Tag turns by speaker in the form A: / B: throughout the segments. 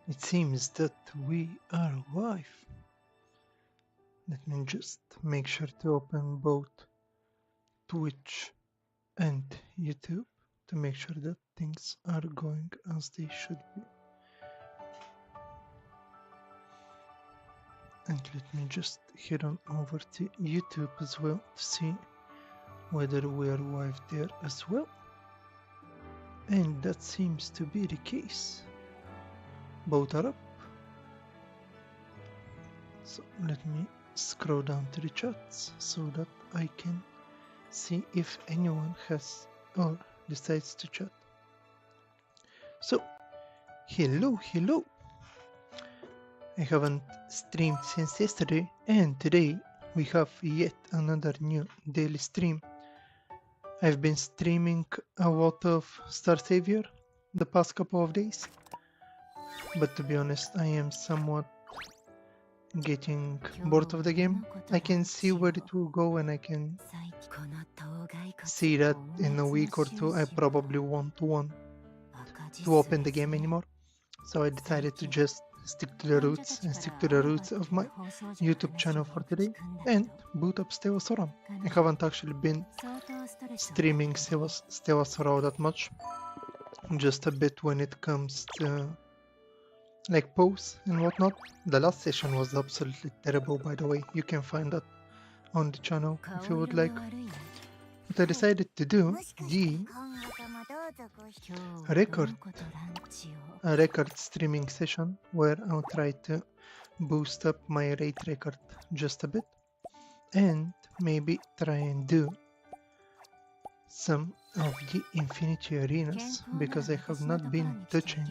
A: It seems that we are live. Let me just make sure to open both Twitch and YouTube to make sure that things are going as they should be. And let me just head on over to YouTube as well to see whether we are live there as well. And that seems to be the case. Both are up. So let me scroll down to the chats so that I can see if anyone has or decides to chat. So, hello. I haven't streamed since yesterday, and today we have yet another new daily stream. I've been streaming a lot of Star Savior the past couple of days, but to be honest, I am somewhat getting bored of the game. I can see where it will go, and I can see that in a week or two I probably won't want to open the game anymore. So I decided to just stick to the roots and stick to the roots of my YouTube channel for today and boot up Sora. I haven't actually been streaming Sora that much, just a bit when it comes to like posts and whatnot. The last session was absolutely terrible, by the way. You can find that on the channel if you would like. But I decided to do a record streaming session where I'll try to boost up my Wraith record just a bit and maybe try and do some of the Infinity Arenas, because I have not been touching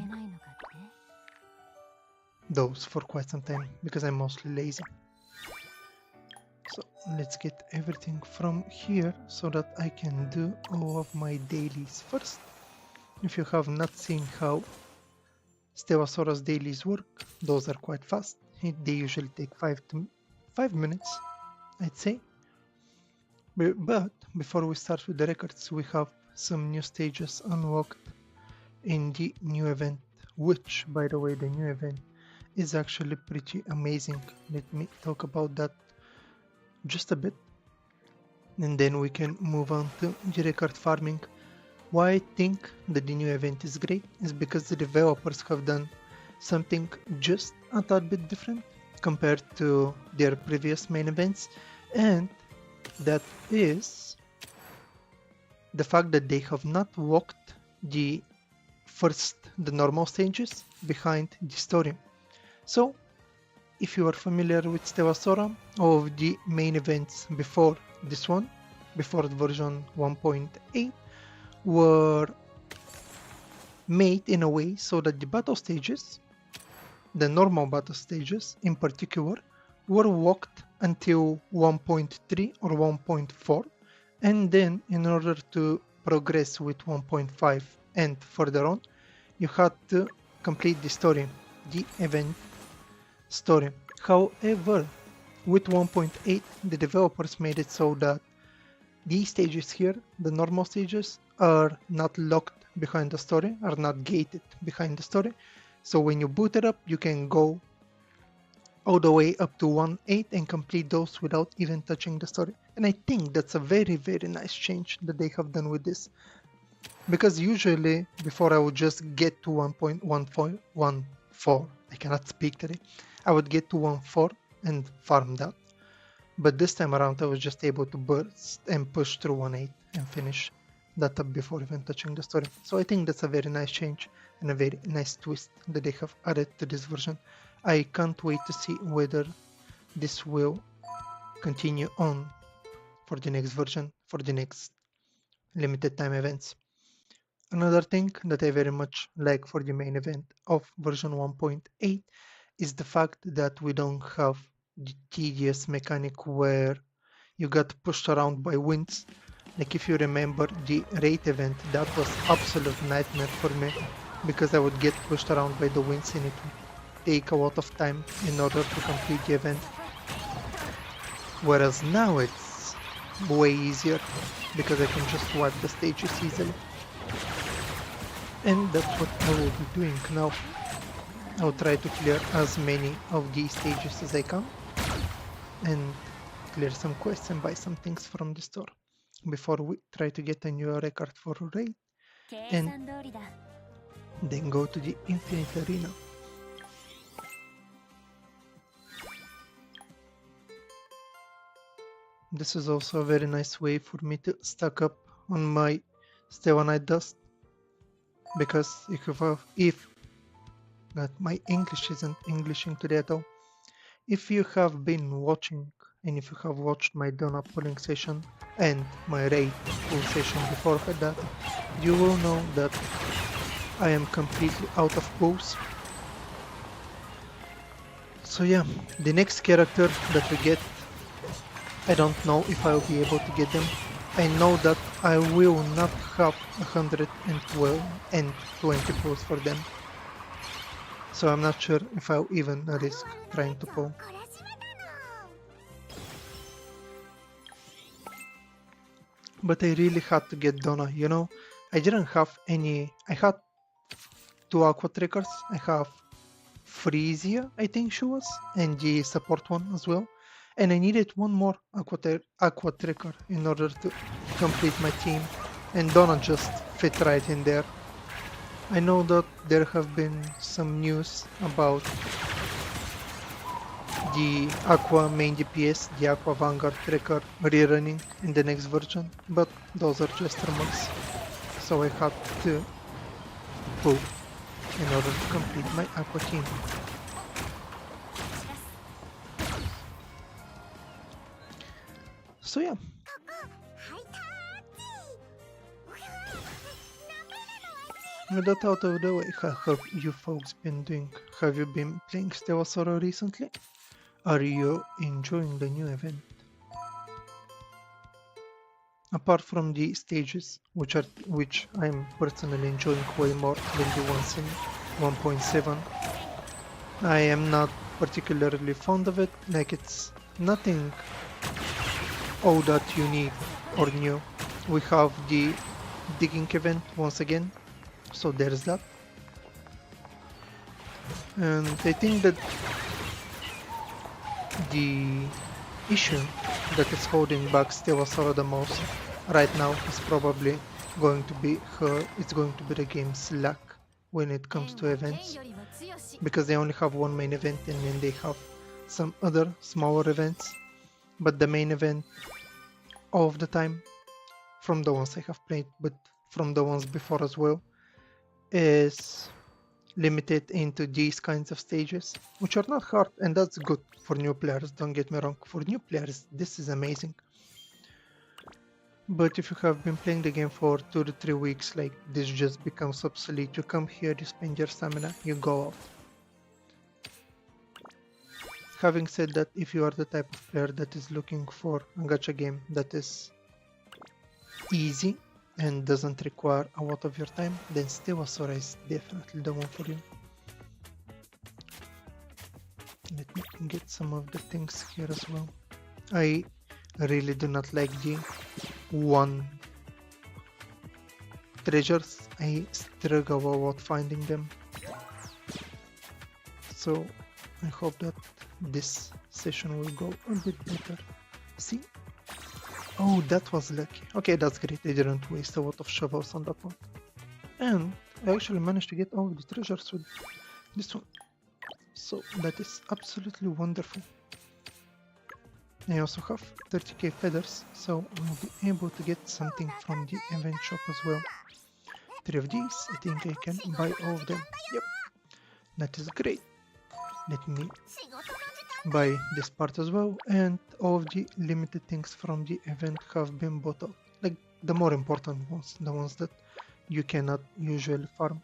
A: those for quite some time because I'm mostly lazy. So let's get everything from here so that I can do all of my dailies first. If you have not seen how Sora's dailies work, those are quite fast. They usually take 5 minutes, I'd say. But before we start with the records, we have some new stages unlocked in the new event, which, by the way, the new event is actually pretty amazing. Let me talk about that just a bit, and then we can move on to the record farming. Why I think that the new event is great is because the developers have done something just a tad bit different compared to their previous main events, and that is the fact that they have not walked the normal stages behind the story. So if you are familiar with Sora, all of the main events before this one, before version 1.8, were made in a way so that the battle stages, the normal battle stages in particular, were walked until 1.3 or 1.4, and then in order to progress with 1.5 and further on, you had to complete the story, the event story. However, with 1.8, the developers made it so that these stages here, the normal stages, are not locked behind the story, are not gated behind the story. So when you boot it up, you can go all the way up to 1.8 and complete those without even touching the story. And I think that's a very, very nice change that they have done with this. Because usually, before I would just get to 1.14, I cannot speak today, I would get to 1.4 and farm that. But this time around I was just able to burst and push through 1.8 and finish that up before even touching the story. So I think that's a very nice change and a very nice twist that they have added to this version. I can't wait to see whether this will continue on for the next version, for the next limited time events. Another thing that I very much like for the main event of version 1.8 is the fact that we don't have the tedious mechanic where you got pushed around by winds. Like if you remember the Wraith event, that was absolute nightmare for me because I would get pushed around by the winds and it would take a lot of time in order to complete the event. Whereas now it's way easier because I can just wipe the stages easily. And that's what I will be doing now. I'll try to clear as many of these stages as I can and clear some quests and buy some things from the store before we try to get a new record for Wraith and then go to the Infinite Arena. This is also a very nice way for me to stack up on my Stella Night Dust, because if that my English isn't Englishing today at all. If you have been watching and if you have watched my Donna pulling session and my Wraith pull session before that, you will know that I am completely out of pulls. So yeah, the next character that we get, I don't know if I'll be able to get them. I know that I will not have 112 and 20 pulls for them. So I'm not sure if I'll even risk trying to pull. But I really had to get Donna, you know? I didn't have any... I had 2 Aqua Triggers. I have Freesia, I think she was, and the support one as well. And I needed one more Aqua Trigger in order to complete my team. And Donna just fit right in there. I know that there have been some news about the Aqua main DPS, the Aqua Vanguard Trigger rerunning in the next version, but those are just rumors. So I had to pull in order to complete my Aqua team. So yeah. With that out of the way, how have you folks been doing? Have you been playing Stella Sora recently? Are you enjoying the new event? Apart from the stages, which I'm personally enjoying way more than the ones in 1.7, I am not particularly fond of it. Like, it's nothing all that unique or new. We have the digging event once again, so there's that. And I think that the issue that is holding back Stella Sora the most right now is probably going to be the game's lack when it comes to events, because they only have one main event and then they have some other smaller events, but the main event all of the time, from the ones I have played but from the ones before as well, is limited into these kinds of stages, which are not hard, and that's good for new players, don't get me wrong. For new players, this is amazing. But if you have been playing the game for 2 to 3 weeks, like, this just becomes obsolete. You come here, you spend your stamina, you go out. Having said that, if you are the type of player that is looking for a gacha game that is easy and doesn't require a lot of your time, then Stella Sora is definitely the one for you. Let me get some of the things here as well. I really do not like the one treasures. I struggle a lot finding them. So I hope that this session will go a bit better. See? Oh, that was lucky. Okay, that's great. I didn't waste a lot of shovels on that one. And I actually managed to get all of the treasures with this one. So that is absolutely wonderful. I also have 30k feathers, so I'll be able to get something from the event shop as well. 3 of these, I think I can buy all of them. Yep, that is great. Let me buy this part as well, and all of the limited things from the event have been bought out. Like, the more important ones, the ones that you cannot usually farm.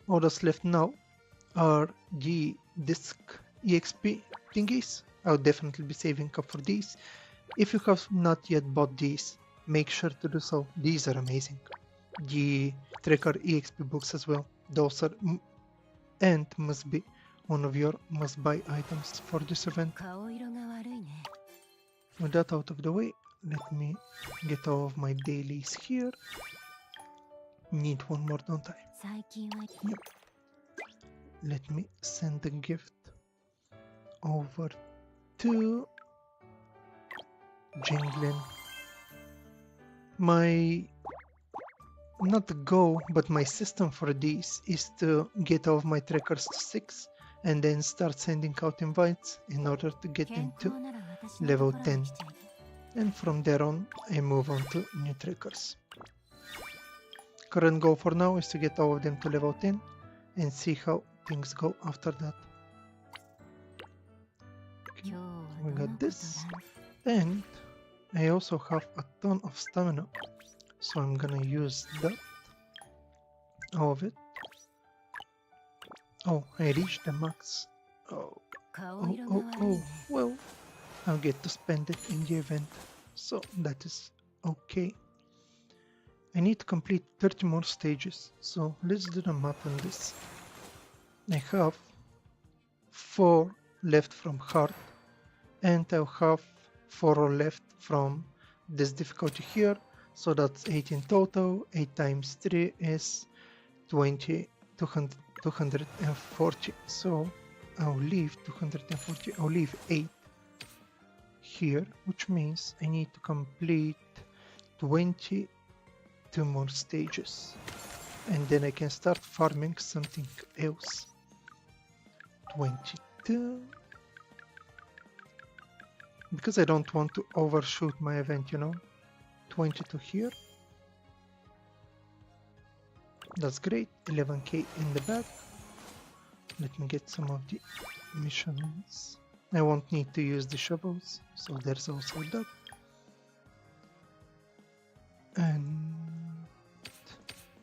A: All that's left now are the disc EXP thingies. I'll definitely be saving up for these. If you have not yet bought these, make sure to do so. These are amazing. The Tracker EXP books as well. Those are and must be one of your must-buy items for this event. With that out of the way, let me get all of my dailies here. Need one more, don't I? Yep. let me send a gift over to Jinglin. My not the goal, but my system for these is to get all of my trackers to 6 and then start sending out invites in order to get them to level 10. And from there on, I move on to new trackers. Current goal for now is to get all of them to level 10 and see how things go after that. Okay, we got this. And I also have a ton of stamina. So I'm gonna use that, all of it. Oh, I reached the max. Oh, well, I'll get to spend it in the event, so that is okay. I need to complete 30 more stages, so let's do the map on this. I have 4 left from hard, and I'll have 4 left from this difficulty here. So that's 8 in total. 8 times 3 is 240. So I'll leave 240. I'll leave 8 here, which means I need to complete 22 more stages. And then I can start farming something else. 22. Because I don't want to overshoot my event, you know. 22 here. That's great. 11k in the back. Let me get some of the missions. I won't need to use the shovels, so there's also that. And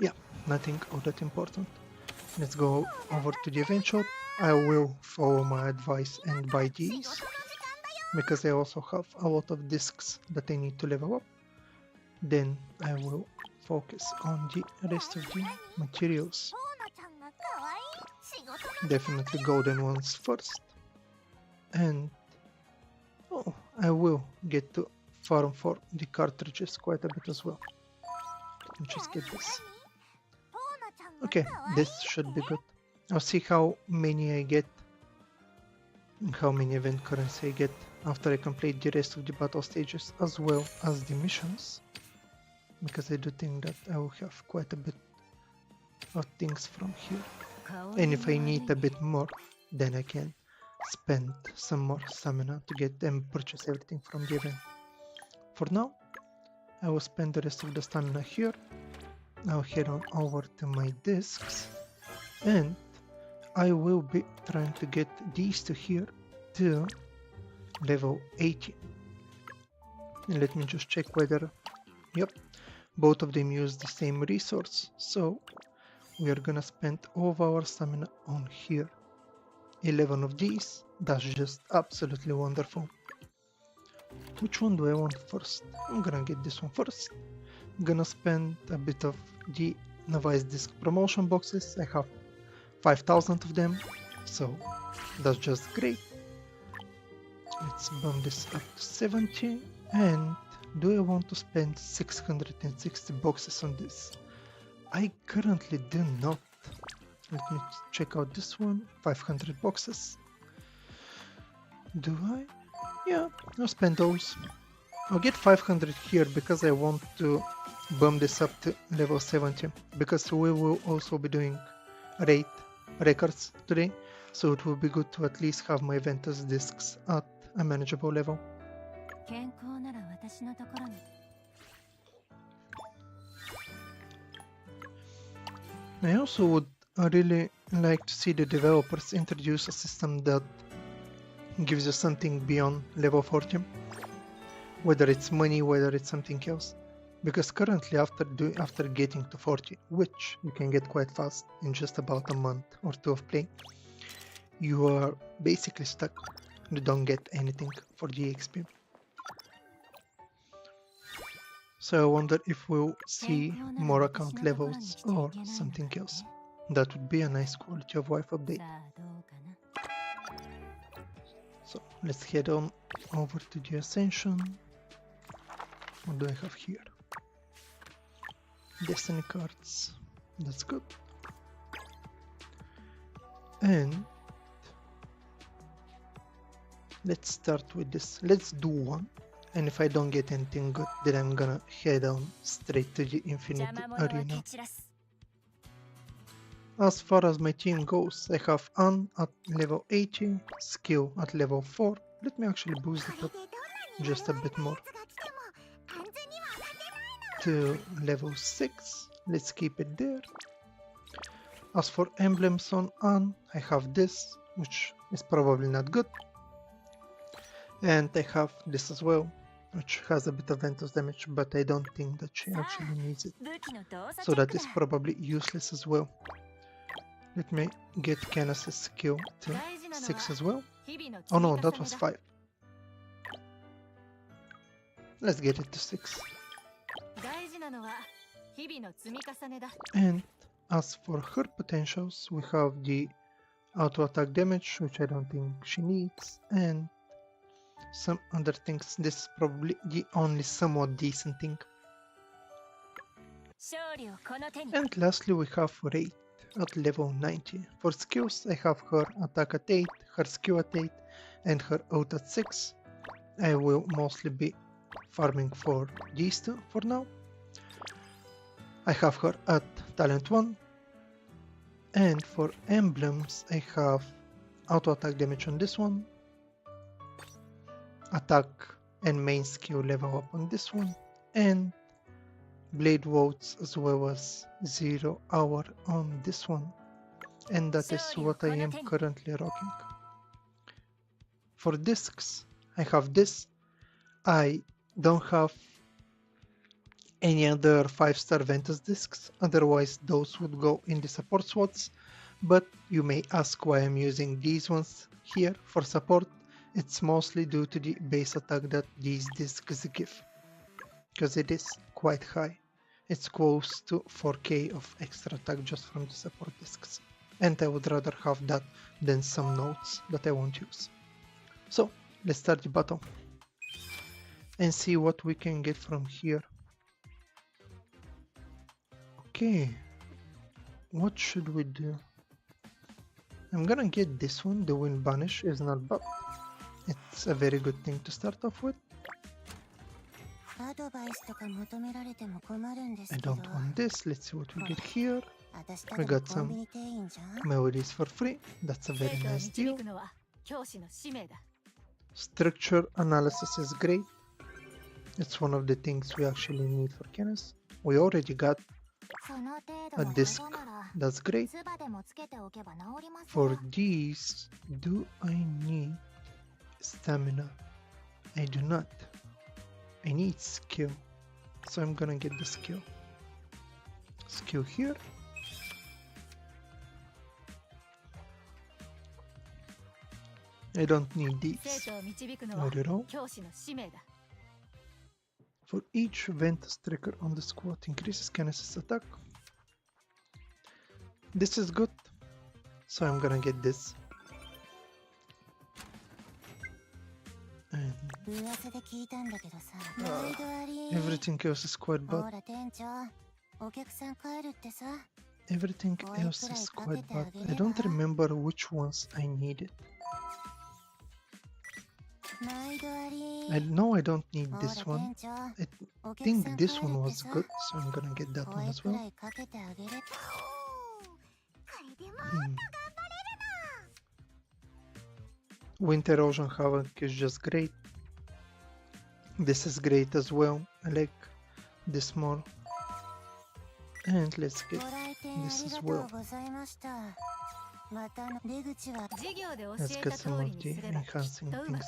A: yeah, nothing all that important. Let's go over to the event shop. I will follow my advice and buy these, because I also have a lot of discs that I need to level up. Then I will focus on the rest of the materials. Definitely golden ones first. And oh, I will get to farm for the cartridges quite a bit as well. Let me just get this. Okay, this should be good. I'll see how many I get, how many event currency I get after I complete the rest of the battle stages as well as the missions. Because I do think that I will have quite a bit of things from here. And if I need a bit more, then I can spend some more stamina to get them purchase everything from the event. For now, I will spend the rest of the stamina here. I'll head on over to my discs, and I will be trying to get these two here to level 80. And let me just check whether, yep, both of them use the same resource, so we are gonna spend all of our stamina on here. 11 of these, that's just absolutely wonderful. Which one do I want first? I'm gonna get this one first. I'm gonna spend a bit of the Novice Disc promotion boxes. I have 5,000 of them, so that's just great. Let's bump this up to 70, and do I want to spend 660 boxes on this? I currently do not. Let me check out this one. 500 boxes. Do I? Yeah, I'll spend those. I'll get 500 here because I want to bump this up to level 70, because we will also be doing Wraith records today, so it will be good to at least have my Ventus discs at a manageable level. I also would really like to see the developers introduce a system that gives you something beyond level 40, whether it's money, whether it's something else. Because currently after getting to 40, which you can get quite fast in just about a month or two of play, you are basically stuck. You don't get anything for the XP. So I wonder if we'll see more account levels or something else. That would be a nice quality of life update. So let's head on over to the Ascension. What do I have here? Destiny cards. That's good. And let's start with this. Let's do one. And if I don't get anything good, then I'm gonna head on straight to the Infinite Arena. As far as my team goes, I have Ann at level 80, Skill at level 4. Let me actually boost it up just a bit more to level 6. Let's keep it there. As for emblems on Ann, I have this, which is probably not good. And I have this as well, which has a bit of Ventus damage, but I don't think that she actually needs it. So that is probably useless as well. Let me get Menace's skill to 6 as well. Oh no, that was 5. Let's get it to 6. And as for her potentials, we have the auto attack damage, which I don't think she needs, and some other things. This is probably the only somewhat decent thing. And lastly, we have Wraith at level 90. For skills, I have her attack at 8, her skill at 8, and her ult at 6. I will mostly be farming for these two for now. I have her at talent 1. And for emblems, I have auto attack damage on this one, attack and main skill level up on this one, and blade votes as well as 0 hour on this one. And that is what I am currently rocking. For discs, I have this. I don't have any other 5-star Ventus discs, otherwise those would go in the support slots. But you may ask why I'm using these ones here for support. It's mostly due to the base attack that these discs give, because it is quite high. It's close to 4k of extra attack just from the support discs, and I would rather have that than some notes that I won't use. So let's start the battle and see what we can get from here. Okay, what should we do? I'm gonna get this one. The Wind Banish is not bad. It's a very good thing to start off with. I don't want this. Let's see what we get here. We got some melodies for free. That's a very nice deal. Structure analysis is great. It's one of the things we actually need for Menace. We already got a disc. That's great. For these, do I need stamina? I do not. I need skill, so I'm gonna get the skill. Skill here. I don't need these. Not at all. For each Ventus trigger on the squad increases Menace's attack. This is good, so I'm gonna get this. And everything else is quite bad. Everything else is quite bad. I don't remember which ones I needed. I know I don't need this one. I think this one was good, so I'm gonna get that one as well. Wind Erosion Havoc is just great. This is great as well. I like this more. And let's get this as well. Let's get some of the enhancing things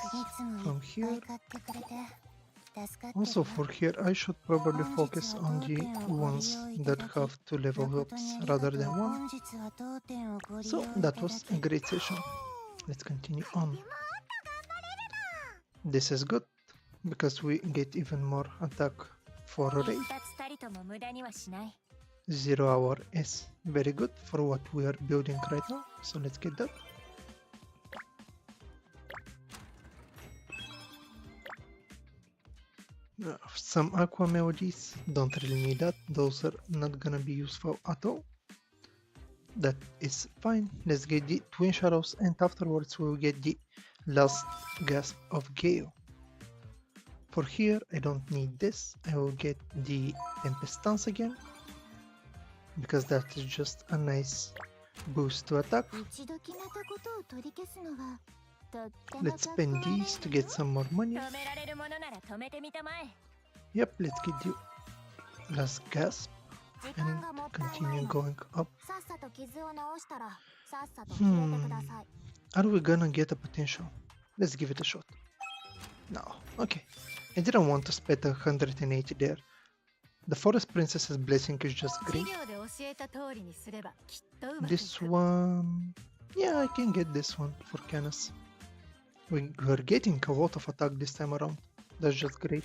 A: from here. Also for here, I should probably focus on the ones that have 2 level ups rather than 1. So that was a great session. Let's continue on. This is good, because we get even more attack for Wraith. 0 hour is very good for what we are building right now, so let's get that. Some aqua melodies, don't really need that, those are not gonna be useful at all. That is fine. Let's get the Twin Shadows and afterwards we will get the last gasp of Gale. For here, I don't need this. I will get the Tempest Stance again, because that is just a nice boost to attack. Let's spend these to get some more money. Yep, let's get the last gasp and continue going up. Are we gonna get a potential? Let's give it a shot. No, okay. I didn't want to spend 180 there. The Forest Princess's blessing is just great. This one... yeah, I can get this one for Canis. We're getting a lot of attack this time around. That's just great.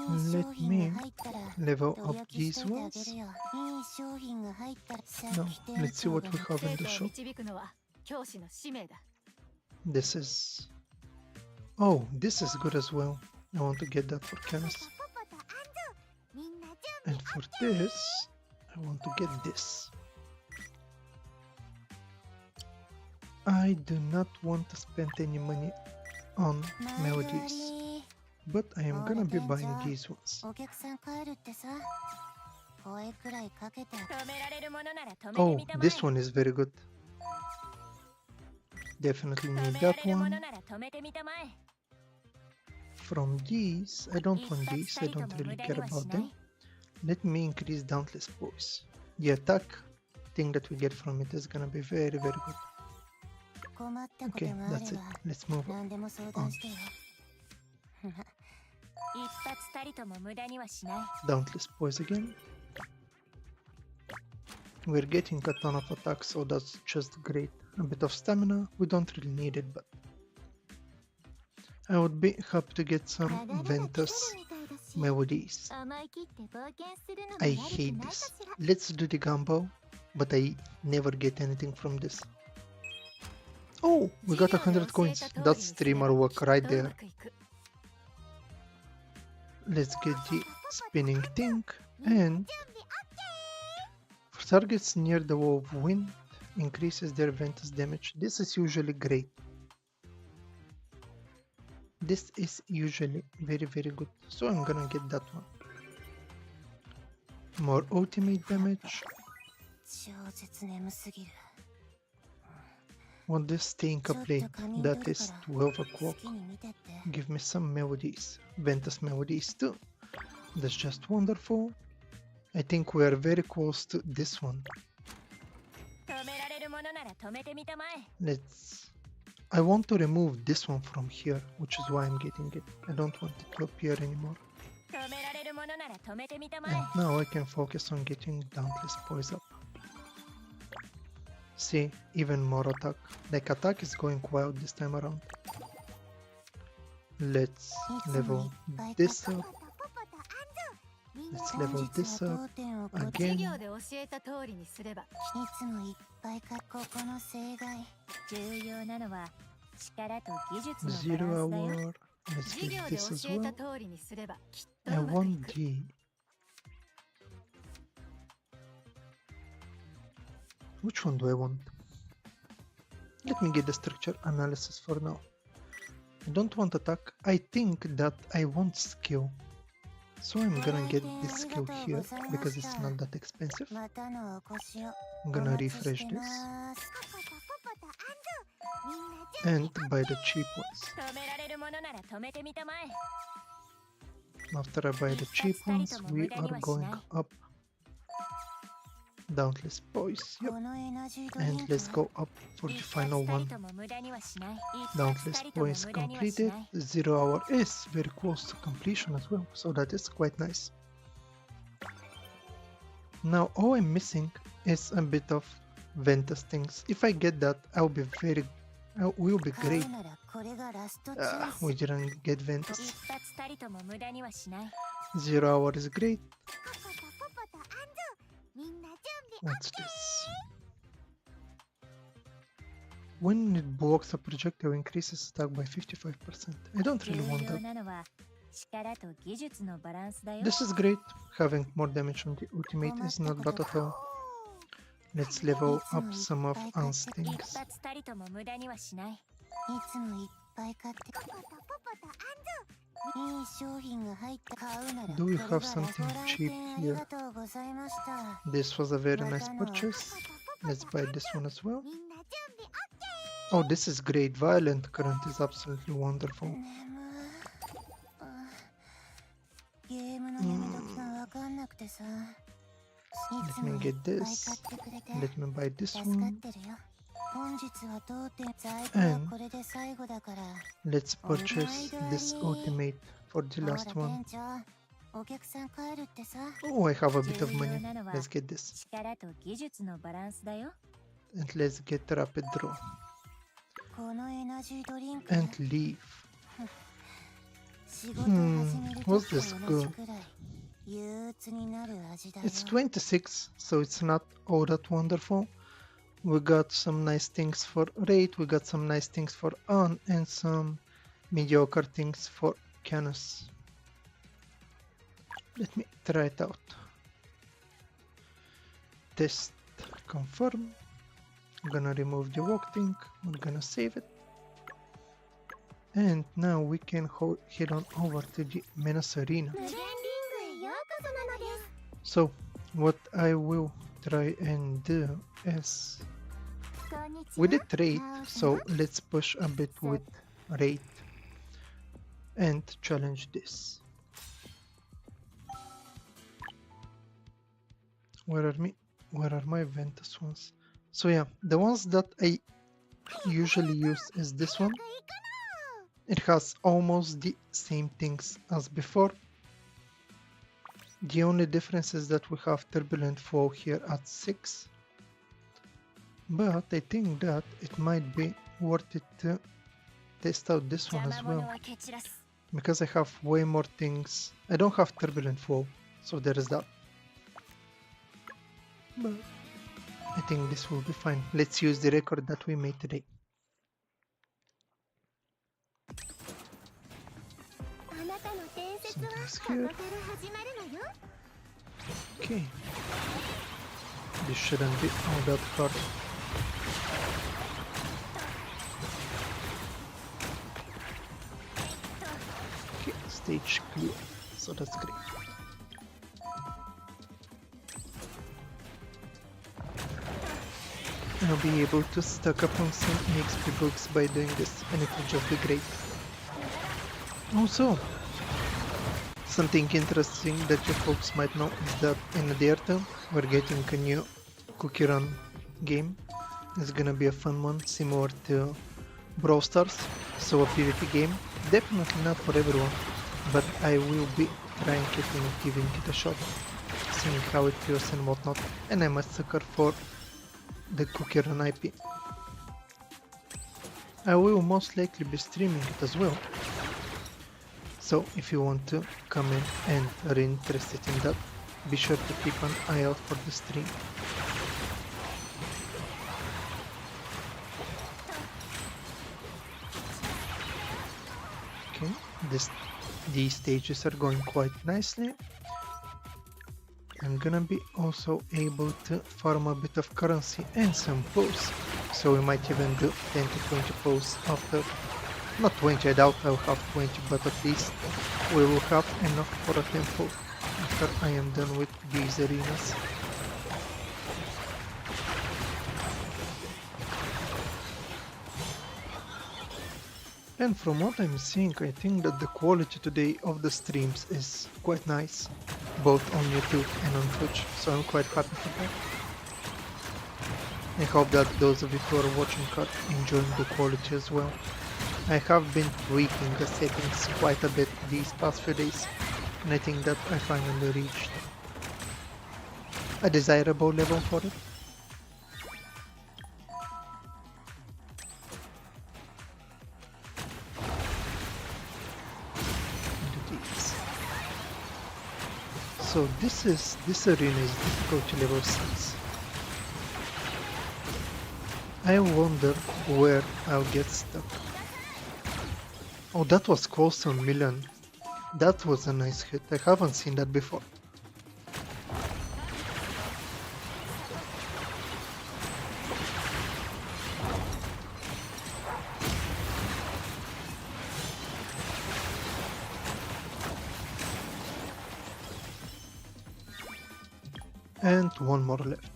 A: Let me level up these ones. Now, let's see what we have in the shop. This is... oh, this is good as well. I want to get that for Canis. And for this, I want to get this. I do not want to spend any money on melodies, but I am gonna be buying these ones. Oh, this one is very good. Definitely need that one. From these, I don't want these, I don't really care about them. Let me increase Dauntless Voice. The attack thing that we get from it is gonna be very, very good. Okay, that's it. Let's move on. Dauntless Voice again. We're getting a ton of attacks, so that's just great. A bit of stamina, we don't really need it, but I would be happy to get some Ventus melodies. I hate this. Let's do the Gumball, but I never get anything from this. Oh, we got 100 coins. That's streamer work right there. Let's get the spinning thing, and for targets near the wall of wind, increases their Ventus damage. This is usually great. This is usually very, very good. So I'm gonna get that one. More ultimate damage. Want this staying up late, that is 12 o'clock. Give me some melodies, Ventus melodies too. That's just wonderful. I think we are very close to this one. I want to remove this one from here, which is why I'm getting it. I don't want it to appear anymore. And now I can focus on getting Dauntless Poise up. See, even more attack. Like, attack is going wild this time around. Let's level this up. Let's level this up again. 0 hour. Let's get this as well. I want the... which one do I want? Let me get the structure analysis for now. I don't want attack. I think that I want skill. So I'm gonna get this skill here because it's not that expensive. I'm gonna refresh this and buy the cheap ones. After I buy the cheap ones, we are going up. Dauntless Voice, yep. And let's go up for the final one. Dauntless Voice completed. 0 hour is very close to completion as well, so that is quite nice. Now all I'm missing is a bit of Ventus things. If I get that, will be great. We didn't get Ventus. 0 hour is great. What's this? When it blocks a projectile, increases attack by 55%. I don't really want that. This is great. Having more damage on the ultimate is not bad at all. Let's level up some of Anne's things. Do we have something cheap here? This was a very nice purchase. Let's buy this one as well. Oh, this is great. Violent Current is absolutely wonderful. Let me get this. Let me buy this one. And let's purchase this ultimate for the last one. Oh, I have a bit of money. Let's get this. And let's get rapid draw. And leave. What's this good? It's 26, so it's not all that wonderful. We got some nice things for Wraith, we got some nice things for Anne, and some mediocre things for Canis. Let me try it out. Test confirm. I'm gonna remove the walk thing, we're gonna save it. And now we can head on over to the Menace Arena. So, what I will try and do is... we did Wraith, so let's push a bit with Wraith and challenge this. Where are my Ventus ones? So yeah, the ones that I usually use is this one. It has almost the same things as before. The only difference is that we have Turbulent Flow here at 6. But I think that it might be worth it to test out this one as well. Because I have way more things. I don't have Turbulent Flow, so there is that. But I think this will be fine. Let's use the record that we made today. Something's here. Okay. This shouldn't be all that hard. Okay, stage clear. So that's great. I'll be able to stack up on some EXP books by doing this, and it will just be great. Also, something interesting that you folks might know is that in a day or two, we're getting a new cookie run game. It's gonna be a fun one, similar to Brawl Stars, so a PvP game. Definitely not for everyone, but I will be trying it and giving it a shot, seeing how it feels and whatnot, and I'm a sucker for the cookie run IP. I will most likely be streaming it as well. So if you want to come in and are interested in that, be sure to keep an eye out for the stream. Okay, these stages are going quite nicely. I'm gonna be also able to farm a bit of currency and some pulls, so we might even do 10 to 20 pulls after. Not 20, I doubt I'll have 20, but at least we will have enough for a 10 pull after I am done with these arenas. And from what I'm seeing, I think that the quality today of the streams is quite nice, both on YouTube and on Twitch, so I'm quite happy for that. I hope that those of you who are watching are enjoying the quality as well. I have been tweaking the settings quite a bit these past few days, and I think that I finally reached a desirable level for it. So this arena is difficulty level 6. I wonder where I'll get stuck. Oh, that was close to 1 million. That was a nice hit. I haven't seen that before. And one more left.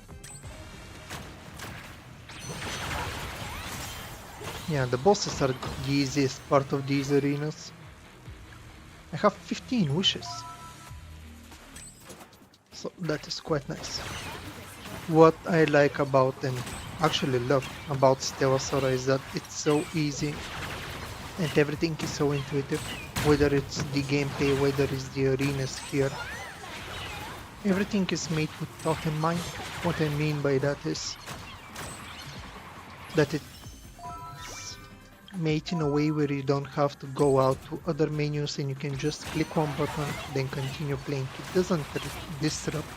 A: Yeah, the bosses are the easiest part of these arenas. I have 15 wishes. So that is quite nice. What I like about and actually love about Stella Sora is that it's so easy and everything is so intuitive. Whether it's the gameplay, whether it's the arenas here. Everything is made with thought in mind. What I mean by that is that it's made in a way where you don't have to go out to other menus and you can just click one button, then continue playing. It doesn't disrupt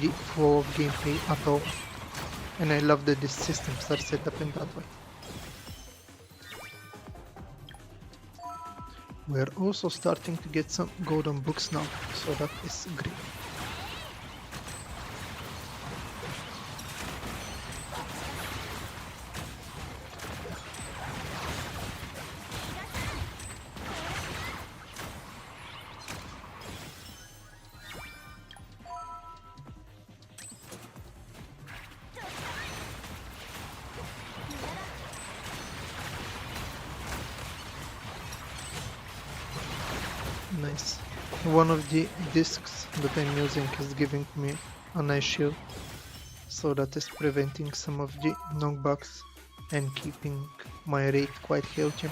A: the flow of gameplay at all. And I love that these systems are set up in that way. We're also starting to get some golden books now, so that is great. Nice. One of the discs that I'm using is giving me a nice shield, so that is preventing some of the knockbacks and keeping my Wraith quite healthy.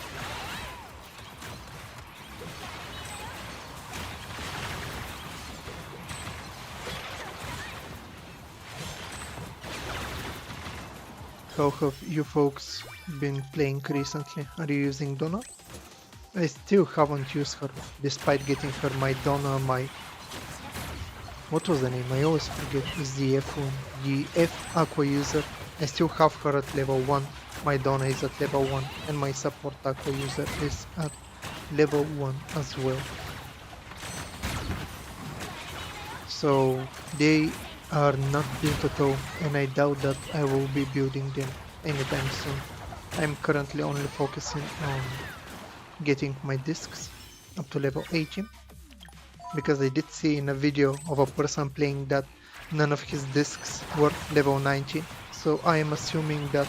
A: How have you folks been playing recently? Are you using Donna? I still haven't used her, despite getting her my Donna, my... What was the name? I always forget. Is the F one. The F Aqua user. I still have her at level 1. My Donna is at level 1. And my support Aqua user is at level 1 as well. So they are not built at all, and I doubt that I will be building them anytime soon. I'm currently only focusing on getting my discs up to level 80, because I did see in a video of a person playing that none of his discs were level 90, so I am assuming that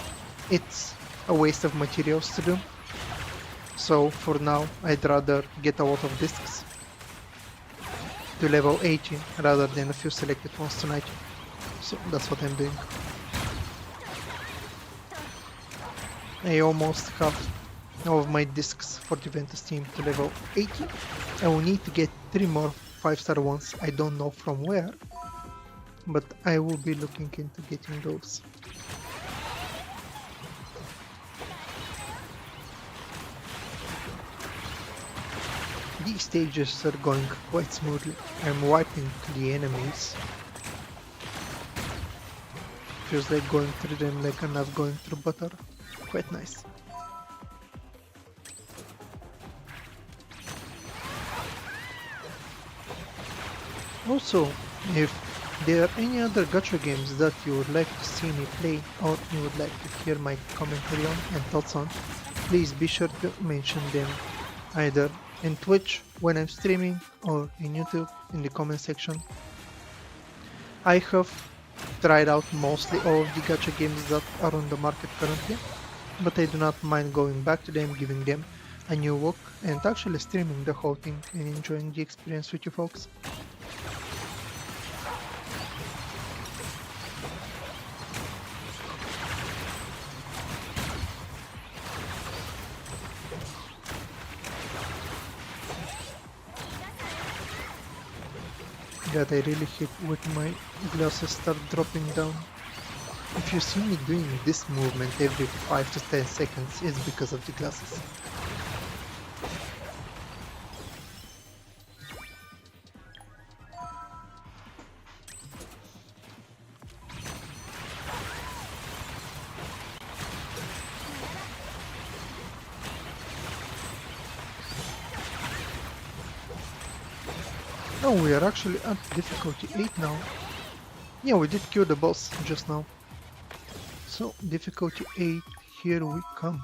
A: it's a waste of materials to do. So for now I'd rather get a lot of discs to level 80 rather than a few selected ones to 90. So that's what I'm doing. I almost have all of my discs for the Ventus team to level 80. I will need to get 3 more 5-star ones. I don't know from where, but I will be looking into getting those. These stages are going quite smoothly. I'm wiping the enemies. Feels like going through them like I'm not going through butter. Quite nice. Also, if there are any other gacha games that you would like to see me play or you would like to hear my commentary on and thoughts on, please be sure to mention them either in Twitch when I'm streaming or in YouTube in the comment section. I have tried out mostly all of the gacha games that are on the market currently, but I do not mind going back to them, giving them a new look and actually streaming the whole thing and enjoying the experience with you folks. That I really hate when my glasses start dropping down. If you see me doing this movement every 5 to 10 seconds, it's because of the glasses. Oh, we are actually at difficulty 8 now. Yeah, we did kill the boss just now. So, difficulty 8, here we come.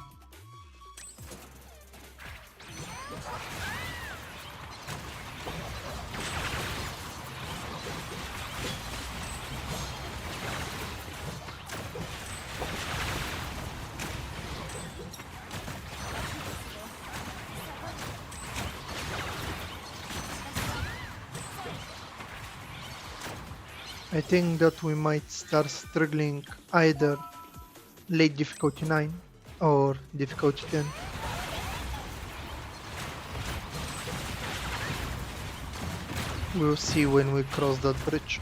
A: I think that we might start struggling either late difficulty 9 or difficulty 10. We'll see when we cross that bridge.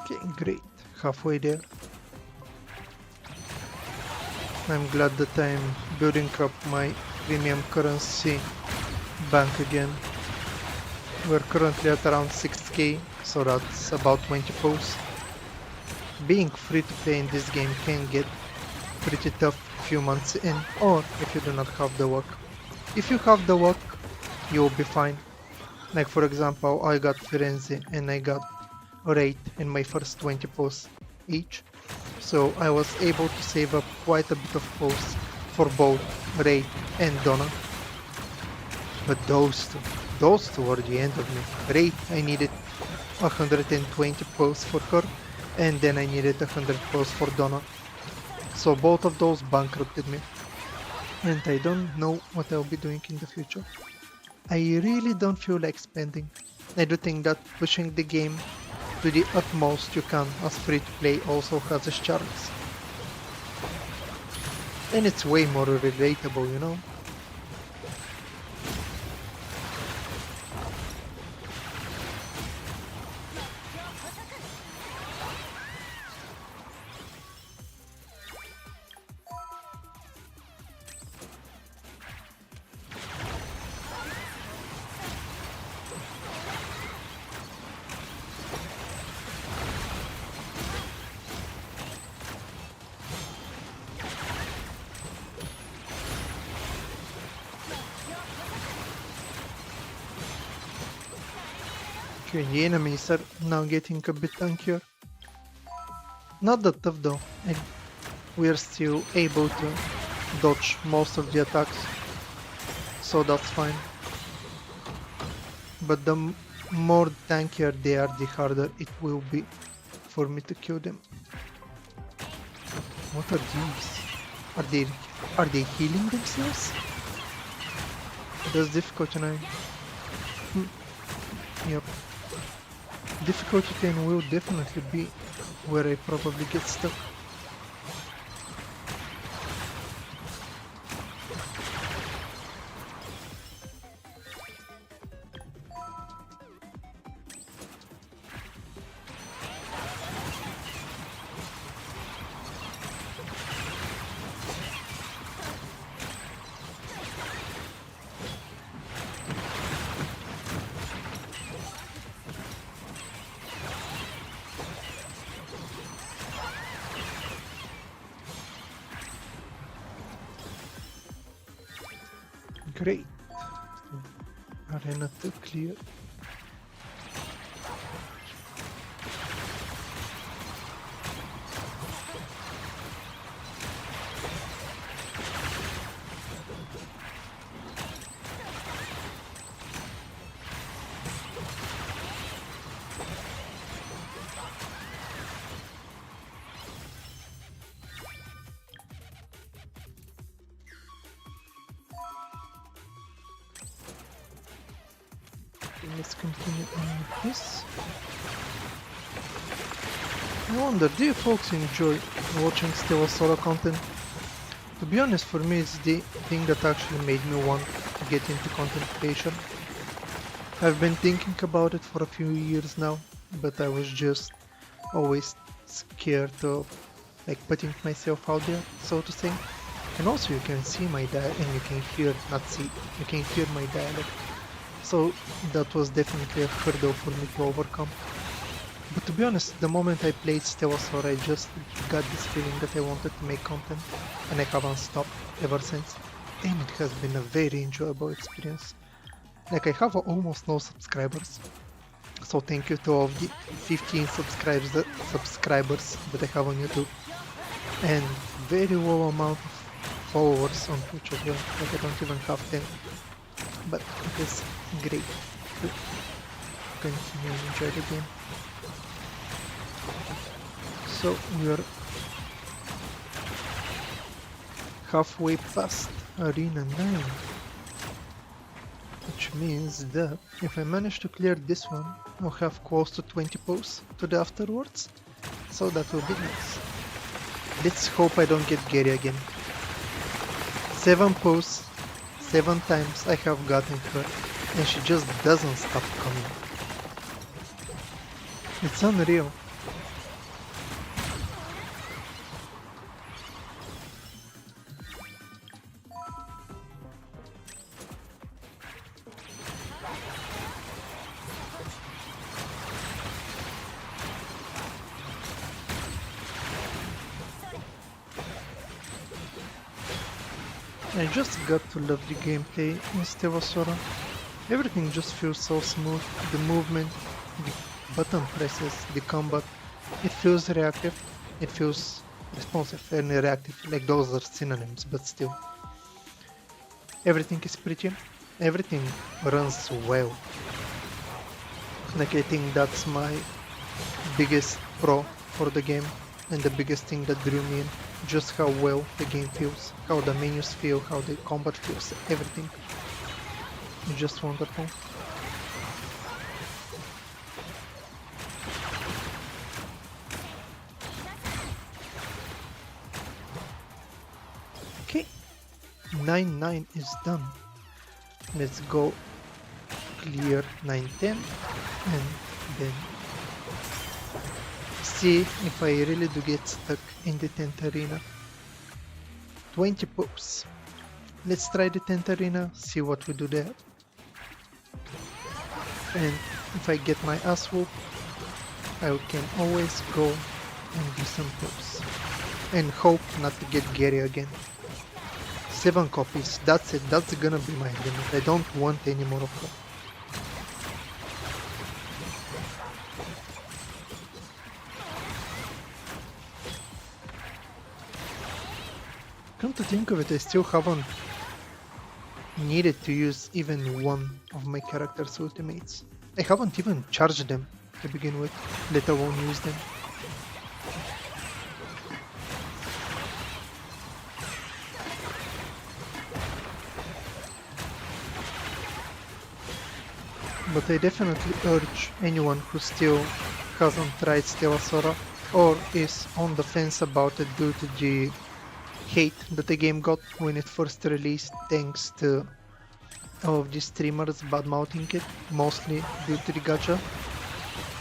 A: Okay, great. Halfway there. I'm glad that I'm building up my premium currency bank again. We're currently at around 6k, so that's about 20 posts. Being free to play in this game can get pretty tough a few months in, or if you do not have the work. If you have the work, you'll be fine. Like for example, I got Firenze and I got Wraith in my first 20 posts each, so I was able to save up quite a bit of posts for both Wraith and Donna. But those two were the end of me. Wraith, I needed 120 posts for her, and then I needed 100 posts for Donna. So both of those bankrupted me, and I don't know what I'll be doing in the future. I really don't feel like spending. I do think that pushing the game to the utmost you can as free to play also has its charms. And it's way more relatable, you know? Okay, the enemies are now getting a bit tankier. Not that tough though, and we are still able to dodge most of the attacks, so that's fine. But the more tankier they are, the harder it will be for me to kill them. What are these? Are they healing themselves? That's difficult 9. Yep. Difficulty 10 will definitely be where I probably get stuck. Great. Arena to clear. Let's continue on with this. I wonder, do you folks enjoy watching Stella Sora content? To be honest, for me it's the thing that actually made me want to get into content creation. I've been thinking about it for a few years now, but I was just always scared of like putting myself out there, so to say. And also you can see my dialect and you can hear, not see, you can hear my dialect. So that was definitely a hurdle for me to overcome. But to be honest, the moment I played Stella Sora, I just got this feeling that I wanted to make content, and I haven't stopped ever since. And it has been a very enjoyable experience. Like, I have almost no subscribers, so thank you to all of the 15 subscribers that I have on YouTube, and very low amount of followers on Twitch as well. Like, I don't even have 10, but it is great to continue and enjoy the game. So we're halfway past Arena 9, which means that if I manage to clear this one, I'll have close to 20 posts to the afterwards, so that will be nice. Let's hope I don't get Gary again. 7 posts, 7 times I have gotten her, and she just doesn't stop coming. It's unreal. I just got to love the gameplay in Stella Sora. Everything just feels so smooth. The movement, the button presses, the combat. It feels reactive. It feels responsive and reactive. Like those are synonyms, but still. Everything is pretty. Everything runs well. Like, I think that's my biggest pro for the game, and the biggest thing that drew me in. Just how well the game feels, how the menus feel, how the combat feels, everything. It's just wonderful. Okay, 9-9 is done. Let's go clear 9-10 and then see if I really do get stuck in the 10th arena. 20 pops. Let's try the 10th arena, see what we do there. And if I get my ass whooped, I can always go and do some pops. And hope not to get Gary again. 7 copies, that's it, that's gonna be my limit. I don't want any more of her. Come to think of it, I still haven't needed to use even one of my character's ultimates. I haven't even charged them to begin with, let alone use them. But I definitely urge anyone who still hasn't tried Stella Sora or is on the fence about it due to the hate that the game got when it first released, thanks to all of the streamers badmouthing it, mostly due to the gacha.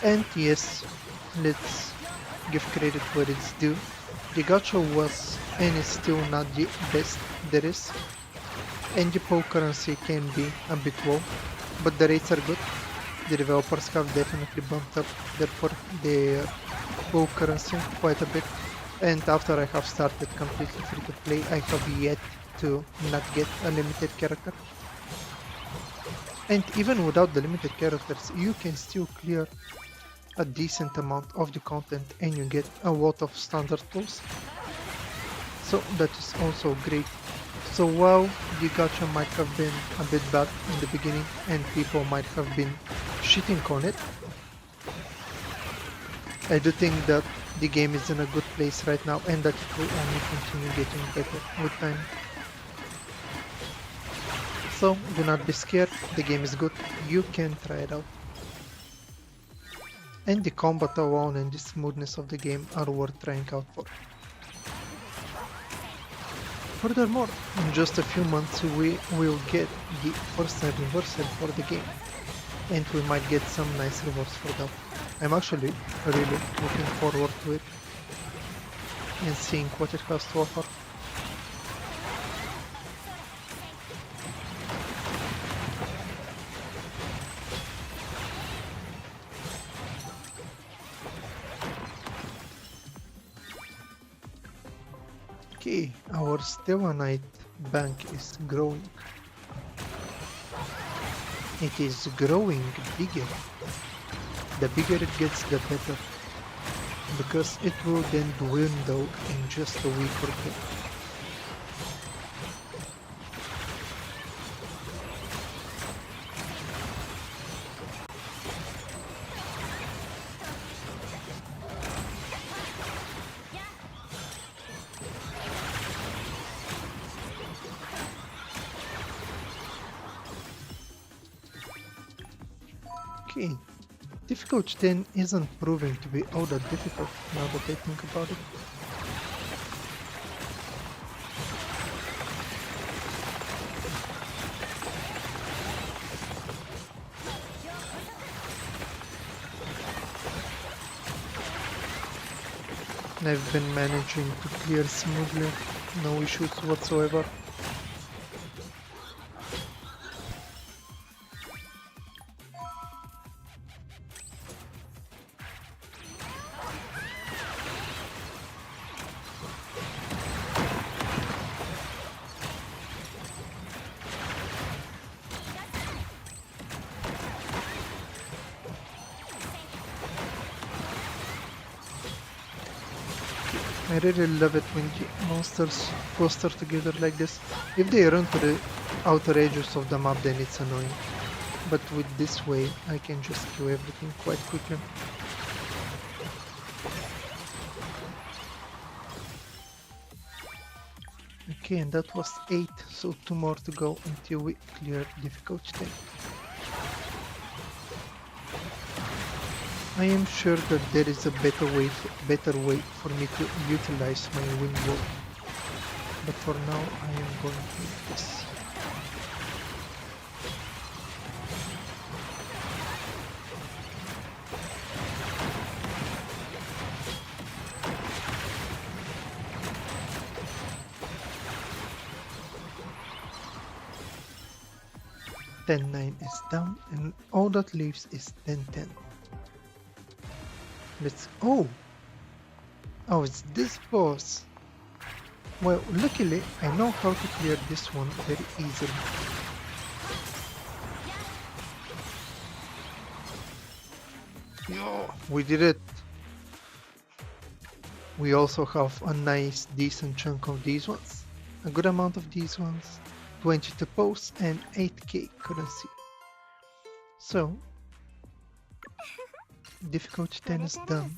A: And yes, let's give credit where it's due. The gacha was and is still not the best there is, and the pool currency can be a bit low, but the rates are good. The developers have definitely bumped up their pool currency quite a bit. And after I have started completely free to play, I have yet to not get a limited character. And even without the limited characters, you can still clear a decent amount of the content and you get a lot of standard tools. So that is also great. So while the gacha might have been a bit bad in the beginning and people might have been shitting on it, I do think that the game is in a good place right now and that it will only continue getting better with time. So do not be scared, the game is good, you can try it out. And the combat alone and the smoothness of the game are worth trying out for. Furthermore, in just a few months we will get the first anniversary for the game, and we might get some nice rewards for them. I'm actually really looking forward to it and seeing what it has to offer. Okay, our Stella Knight bank is growing. It is growing bigger. The bigger it gets, the better, because it will then dwindle in just a week or two. Okay, difficult 10 isn't proving to be all that difficult now that I think about it. I've been managing to clear smoothly, no issues whatsoever. I really love it when the monsters cluster together like this. If they run to the outer edges of the map, then it's annoying. But with this way, I can just kill everything quite quickly. Okay, and that was 8, so 2 more to go until we clear difficulty 10. I am sure that there is a better way for me to utilize my wind wall, but for now I am going with this. $10-9 is down, and all that leaves is 10-10. Let's... Oh, it's this boss. Well, luckily I know how to clear this one very easily. Yo, we did it. We also have a nice decent chunk of these ones, a good amount of these ones, 22 posts and 8k currency. So difficulty 10 is done.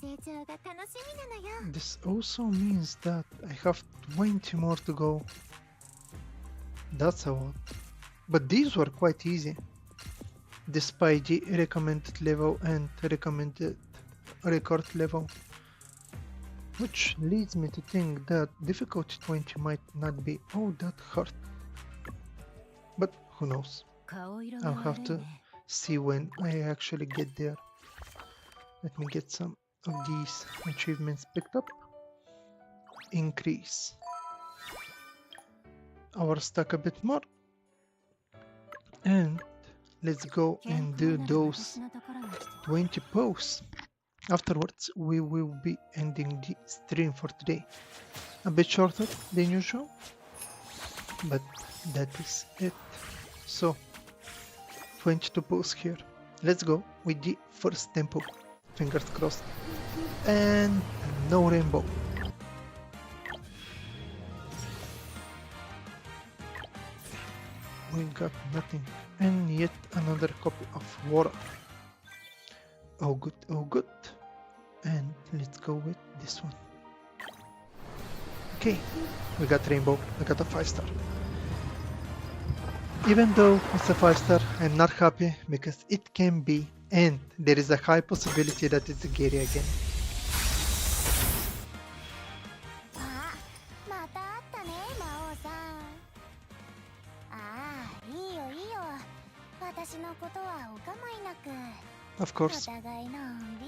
A: This also means that I have 20 more to go. That's a lot. But these were quite easy, despite the recommended level and recommended record level. Which leads me to think that difficulty 20 might not be all that hard. But who knows? I'll have to see when I actually get there. Let me get some of these achievements picked up. Increase our stack a bit more. And let's go and do those 20 posts. Afterwards, we will be ending the stream for today. A bit shorter than usual, but that is it. So, 22 posts here. Let's go with the first tempo. Fingers crossed. And no rainbow. We got nothing. And yet another copy of Sora. Oh good, oh good. And let's go with this one. Okay, we got rainbow. We got a 5-star. Even though it's a 5-star, I'm not happy because it can be, and there is a high possibility that it's a Gary again. Of course.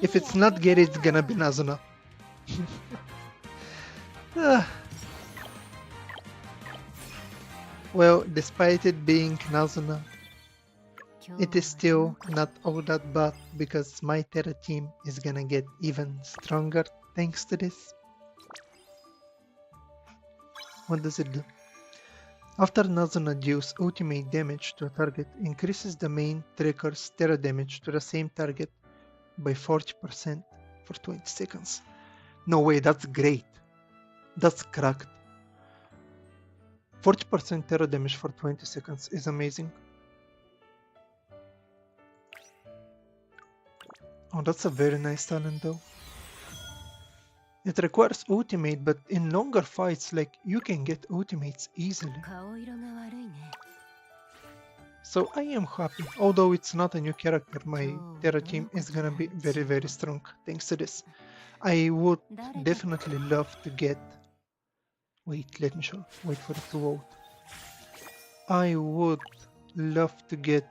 A: If it's not Gary, it's gonna be Nazuna. Well, despite it being Nazuna, it is still not all that bad because my Terra team is gonna get even stronger thanks to this. What does it do? After Nazuna deals ultimate damage to a target, increases the main trigger's Terra damage to the same target by 40% for 20 seconds. No way, that's great. That's cracked. 40% Terra damage for 20 seconds is amazing. Oh, that's a very nice talent though. It requires ultimate, but in longer fights, like, you can get ultimates easily. So I am happy. Although it's not a new character, my Terra team is gonna be very, very strong thanks to this. I would definitely love to get... Wait, let me show. Wait for it to load. I would love to get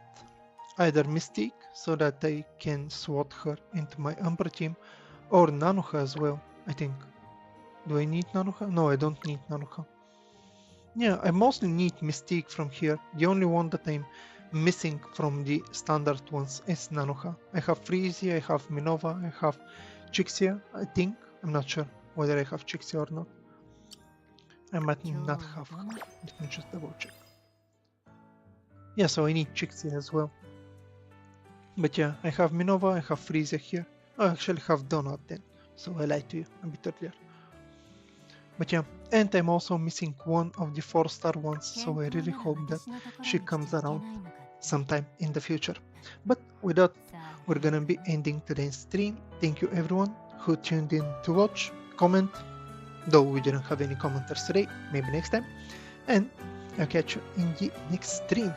A: either Mystique, so that I can swap her into my Umbra team, or Nanoha as well, I think. Do I need Nanoha? No, I don't need Nanoha. Yeah, I mostly need Mystique from here. The only one that I'm missing from the standard ones is Nanoha. I have Freezy, I have Minova, I have Chixia, I think. I'm not sure whether I have Chixia or not. I might not have her. Let me just double check. Yeah, so I need Chixia as well. But yeah, I have Minova, I have Freezy here. I actually have Donut then, so I lied to you a bit earlier. But yeah, and I'm also missing one of the 4-star ones, so I really hope that she comes around sometime in the future. But with that, we're gonna be ending today's stream. Thank you everyone who tuned in to watch, comment, though we didn't have any commenters today, maybe next time. And I'll catch you in the next stream.